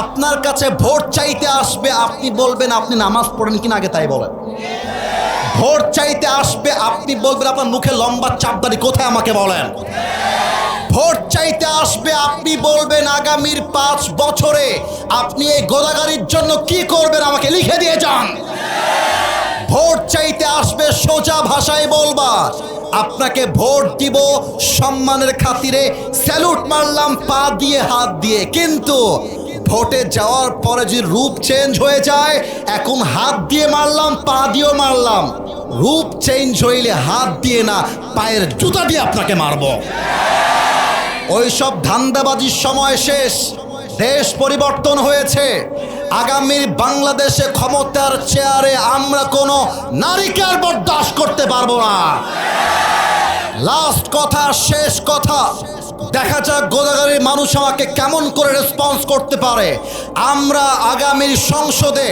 আপনার কাছে ভোট চাইতে আসবে, আপনি বলবেন আপনি নামাজ পড়েন কিনা আগে তাই বলেন। ভোট চাইতে আসবে, আপনি বলবেন আপনার মুখে লম্বা চাপদারি কোথায় আমাকে বলেন। ভোট চাইতে আসবে, আপনি বলবেন আগামীর 5 বছরে আপনি এই গোদাগাড়ির জন্য কি করবেন আমাকে লিখে দিয়ে যান। ভোট চাইতে আসবে, সোজা ভাষায় বলবা আপনাকে ভোট দিব সম্মানের খাতিরে, স্যালুট মারলাম পা দিয়ে হাত দিয়ে, কিন্তু ভোটে যাওয়ার পরে যদি রূপ চেঞ্জ হয়ে যায়, এখন হাত দিয়ে মারলাম পা দিয়েও মারলাম, রূপ চেঞ্জ হইলে হাত দিয়ে না পায়ের জুতা দিয়ে আপনাকে মারব। ওই সব ধান্দাবাজির সময় শেষ, দেশ পরিবর্তন হয়েছে। আগামীর বাংলাদেশে ক্ষমতার চেয়ারে আমরা কোনো নারীকে আর বরদাস্ত করতে পারবো না। লাস্ট কথা, শেষ কথা, দেখা যাক গোদাগাড়ির মানুষ আমাকে কেমন করে রেসপন্স করতে পারে। আমরা আগামীর সংসদে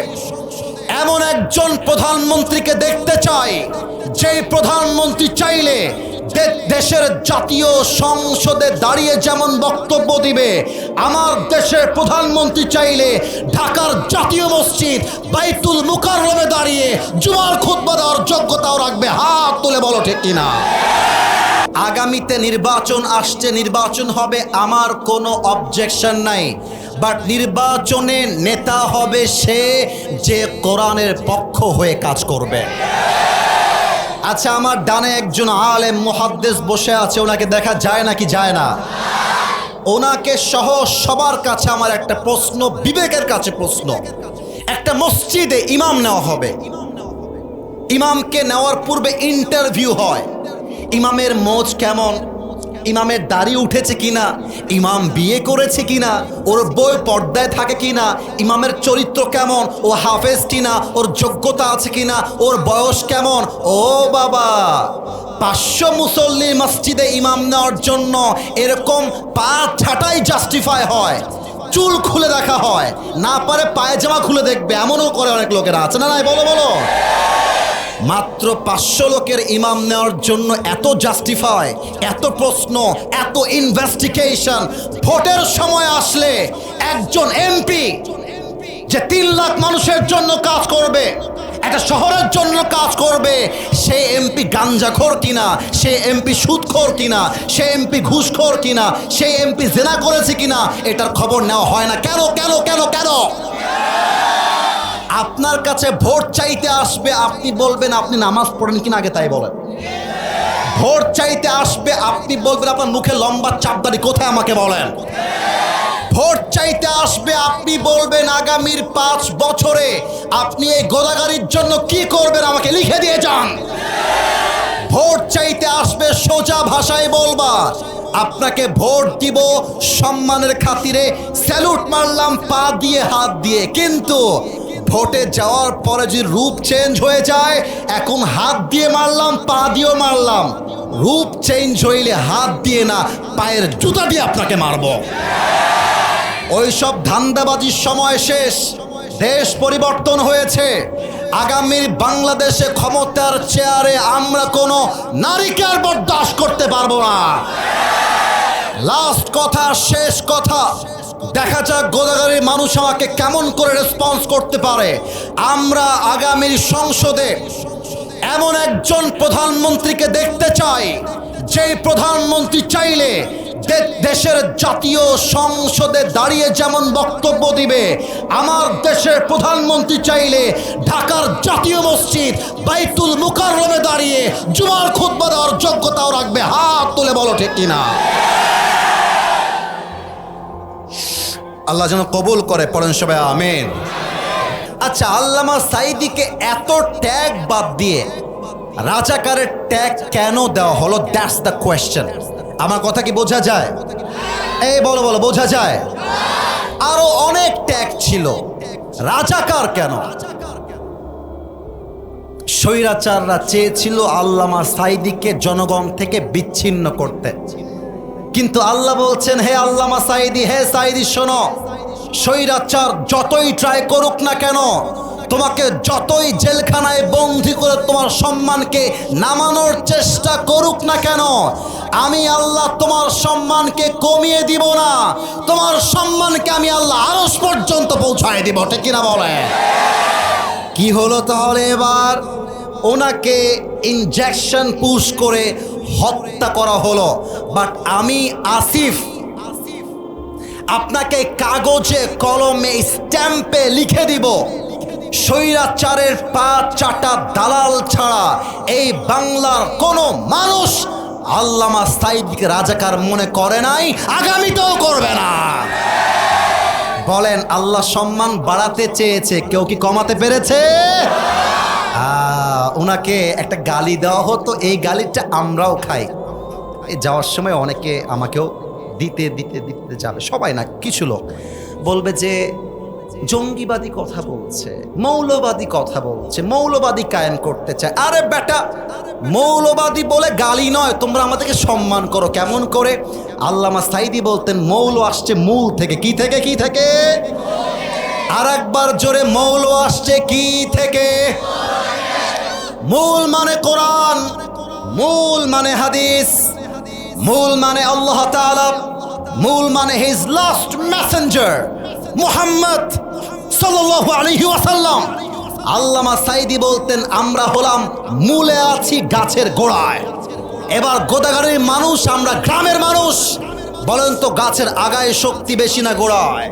এমন একজন প্রধানমন্ত্রীকে দেখতে চাই, যেই প্রধানমন্ত্রী চাইলে দেশের জাতীয় সংসদে দাঁড়িয়ে যেমন বক্তব্য দিবে, আমার দেশের প্রধানমন্ত্রী চাইলে ঢাকার জাতীয় মসজিদ বাইতুল মুকাররমে দাঁড়িয়ে জুমার খুতবা দেওয়ার যোগ্যতাও রাখবে। হাত তুলে বলো ঠিক কিনা। আগামীতে নির্বাচন আসছে, নির্বাচন হবে, আমার কোনো অবজেকশন নাই, বাট নির্বাচনে নেতা হবে সে যে কোরআনের পক্ষ হয়ে কাজ করবে। আচ্ছা, আমার ডানে একজন আলেম মুহাদ্দিস বসে আছে, ওনাকে দেখা যায় নাকি যায় না? ওনাকে সহ সবার কাছে আমার একটা প্রশ্ন, বিবেকের কাছে প্রশ্ন। একটা মসজিদে ইমাম নেওয়া হবে, ইমামকে নেওয়ার পূর্বে ইন্টারভিউ হয়, ইমামের মোজ কেমন, ইমামের দাড়ি উঠেছে কিনা, ইমাম বিয়ে করেছে কিনা, ওর বই পর্দায় থাকে কিনা, ইমামের চরিত্র কেমন, ও হাফেজ কিনা, ওর যোগ্যতা আছে কিনা, ওর বয়স কেমন। ও বাবা, 500 মুসল্লির মসজিদে ইমাম নেওয়ার জন্য এরকম পা ছাটাই জাস্টিফাই হয়, চুল খুলে দেখা হয়, না পারে পায়জামা খুলে দেখবে, এমনও করে অনেক লোকেরা আছে না নাই? বলো বলো। মাত্র 500 লোকের ইমাম নেওয়ার জন্য এত জাস্টিফাই, এত প্রশ্ন, এত ইনভেস্টিগেশন। ভোটের সময় আসলে একজন এমপি যে 3 লাখ মানুষের জন্য কাজ করবে, একটা শহরের জন্য কাজ করবে, সে এমপি গাঞ্জাখোর কিনা, সে এমপি সুদখোর কিনা, সে এমপি ঘুষখোর কিনা, সে এমপি জেনা করেছে কিনা, এটার খবর নেওয়া হয় না। কেন কেন কেন কেন? আপনার কাছে ভোট চাইতে আসবে, আপনি বলবেন আপনি নামাজ পড়েন কিনা আগে তাই বলেন। ভোট চাইতে আসবে, আপনি বলবেন আপনার মুখে লম্বা চাপদারি কোথায় আমাকে বলেন। ভোট চাইতে আসবে, আপনি বলবেন আগামীর 5 বছরে আপনি এই গোদাগাড়ির জন্য কি করবেন আমাকে লিখে দিয়ে যান। ভোট চাইতে আসবে, সোজা ভাষায় বলবা আপনাকে ভোট দিব সম্মানের খাতিরে, স্যালুট মারলাম পা দিয়ে হাত দিয়ে, কিন্তু ভোটে যাওয়ার পরে যদি রূপ চেঞ্জ হয়ে যায়, এখন হাত দিয়ে মারলাম পা দিয়েও মারলাম, রূপ চেঞ্জ হইলে হাত দিয়ে না পায়ের জুতা দিয়ে আপনাকে মারব। ওই সব ধান্দাবাজির সময় শেষ, দেশ পরিবর্তন হয়েছে। আগামীর বাংলাদেশে ক্ষমতার চেয়ারে আমরা কোনো নারীকে আর বরদাস্ত করতে পারবো না। লাস্ট কথা, শেষ কথা, দেখা যাক গোদাগাড়ির মানুষ আমাকে কেমন করে রেসপন্স করতে পারে। আমরা আগামীর সংসদে এমন একজন প্রধানমন্ত্রীকে দেখতে চাই, যেই প্রধানমন্ত্রী চাইলে দেশের জাতীয় সংসদে দাঁড়িয়ে যেমন বক্তব্য দিবে, আমার দেশের প্রধানমন্ত্রী চাইলে ঢাকার জাতীয় মসজিদ বাইতুল মুকাররমে দাঁড়িয়ে জুমার খুতবা দেওয়ার যোগ্যতাও রাখবে। হাত তুলে বলো ঠিক কিনা। আল্লাহ যেন কবুল করে, পড়েন সবাই আমিন। আচ্ছা, আল্লামা সাঈদীকে এত ট্যাগ বাদ দিয়ে রাজাকারের ট্যাগ কেন দেওয়া হলো? That's the question. আমার কথা কি বোঝা যায়? এই বলো বলো, বোঝা যায়? আরো অনেক ট্যাগ ছিল, রাজাকার কেন? স্বৈরাচাররা চেয়েছিল আল্লামা সাঈদীকে জনগণ থেকে বিচ্ছিন্ন করতে, কিন্তু আল্লাহ বলছেন, হে আল্লামা সাঈদী, হে সাঈদী শোনো, স্বৈরাচার যতই ট্রাই করুক না কেন, তোমাকে যতই জেলখানায় বন্দী করে তোমার সম্মানকে নামানোর চেষ্টা করুক না কেন, আমি আল্লাহ তোমার সম্মানকে কমিয়ে দিব না। তোমার সম্মানকে আমি আল্লাহ আরশ পর্যন্ত পৌঁছায় দিব, ঠিক কিনা বলে? কি হলো তাহলে এবার? ওনাকে ইনজেকশন পুশ করে হত্যা করা হলো। বাট আমি আসিফ আপনাকে কাগজে কলমে স্ট্যাম্পে লিখে দিব, স্বৈরাচারের পা চাটা দালাল ছাড়া এই বাংলার কোনো মানুষ আল্লামা সাঈদীকে রাজাকার মনে করে নাই, আগামীতেও করবে না। বলেন, আল্লাহ সম্মান বাড়াতে চেয়েছে, কেউ কি কমাতে পেরেছে? ওনাকে একটা গালি দেওয়া হতো, এই গালিটা আমরাও খাই। এই যাওয়ার সময় অনেকে আমাকেও দিতে দিতে দিতে যাবে, সবাই না, কিছু লোক বলবে যে জঙ্গিবাদী কথা বলছে, মৌলবাদী কথা বলছে, মৌলবাদী কায়েম করতে চায়। আরে বেটা, মৌলবাদী বলে গালি নয়, তোমরা আমাদেরকে সম্মান করো। কেমন করে? আল্লামা সাঈদী বলতেন মৌল আসছে মূল থেকে। কি থেকে? কি থেকে? আর একবার জোরে, মৌল আসছে কি থেকে? মূল মানে কোরআন, মূল মানে হাদিস, মূল মানে আল্লাহ তাআলা, মূল মানে হিজ লাস্ট মেসেঞ্জার মুহাম্মদ সাল্লাল্লাহু আলাইহি ওয়াসাল্লাম। আল্লামা সাঈদী বলতেন আমরা হলাম মূলে আছি গাছের গোড়ায়। এবার গোদাগাড়ির মানুষ, আমরা গ্রামের মানুষ, বলেন তো গাছের আগায় শক্তি বেশি না গোড়ায়?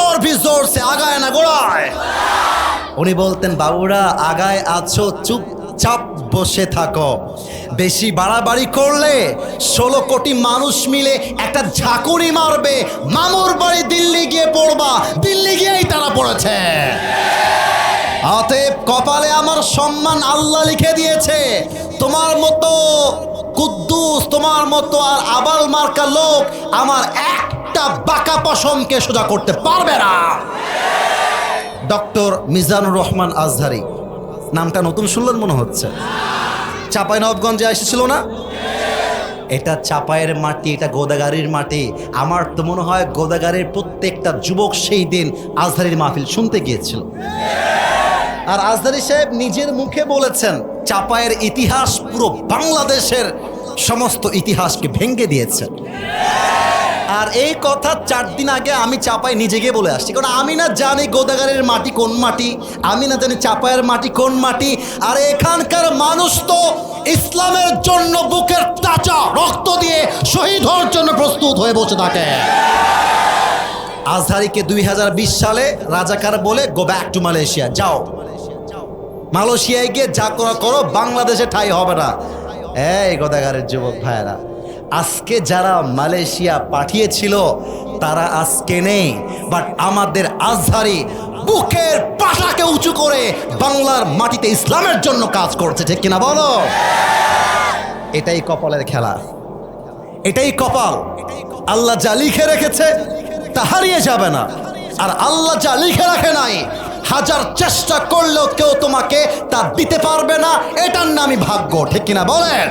আর ভি জোর সে আগায় না গোড়ায়? উনি বলতেন বাবুরা আগায় আছো, চুপচাপ বসে থাকো, বেশি বাড়াবাড়ি করলে 16 কোটি মানুষ মিলে একটা ঝাঁকুনি মারবে, মামুর বাড়ি দিল্লি গিয়ে পড়বা, দিল্লি গিয়েই তারা পড়েছে। অতএব কপালে আমার সম্মান আল্লাহ লিখে দিয়েছে। তোমার মতো কুদ্দুস, তোমার মতো আর আবাল মার্কা লোক আমার একটা বাঁকা পশমকে সোজা করতে পারবে না। ডক্টর মিজানুর রহমান আজহারি, নামটা নতুন শুনলেন মনে হচ্ছে। চাঁপাইনবাবগঞ্জে এসেছিল না? এটা চাপায়ের মাটি, এটা গোদাগাড়ির মাটি। আমার তো মনে হয় গোদাগাড়ির প্রত্যেকটা যুবক সেই দিন আজহারির মাহফিল শুনতে গিয়েছিল। আর আজহারি সাহেব নিজের মুখে বলেছেন চাপায়ের ইতিহাস পুরো বাংলাদেশের সমস্ত ইতিহাসকে ভেঙে দিয়েছে। আর এই কথা 4 দিন আগে আমি চাপাই নিজে গিয়ে বলে আসছি, কারণ আমি না জানি গোদাগাড়ির মাটি কোন মাটি, আমি না জানি চাপায়ের মাটি কোন মাটি। আর এখানকার মানুষ তো ইসলামের জন্য বুকের তাজা রক্ত দিয়ে শহীদ হওয়ার জন্য প্রস্তুত হয়ে বসে থাকে। আজহারিকে 2020 সালে রাজাকার বলে গো ব্যাক টু মালয়েশিয়া, যাও মালয়েশিয়ায় গিয়ে যা করা করো, বাংলাদেশে ঠাঁই হবে না। এই গোদাগাড়ির যুবক ভাইয়েরা, আজকে যারা মালয়েশিয়া পাঠিয়েছিল তারা আজকে নেই, বাট আমাদের আজহারি বুকের পাটাকে উঁচু করে বাংলার মাটিতে ইসলামের জন্য কাজ করছে, ঠিক কিনা বলো? এটাই কপালের খেলা, এটাই কপাল। আল্লাহ যা লিখে রেখেছে তা হারিয়ে যাবে না, আর আল্লাহ যা লিখে রাখে নাই হাজার চেষ্টা করলেও কেউ তোমাকে তা দিতে পারবে না। এটার নামই ভাগ্য, ঠিক কিনা বলেন?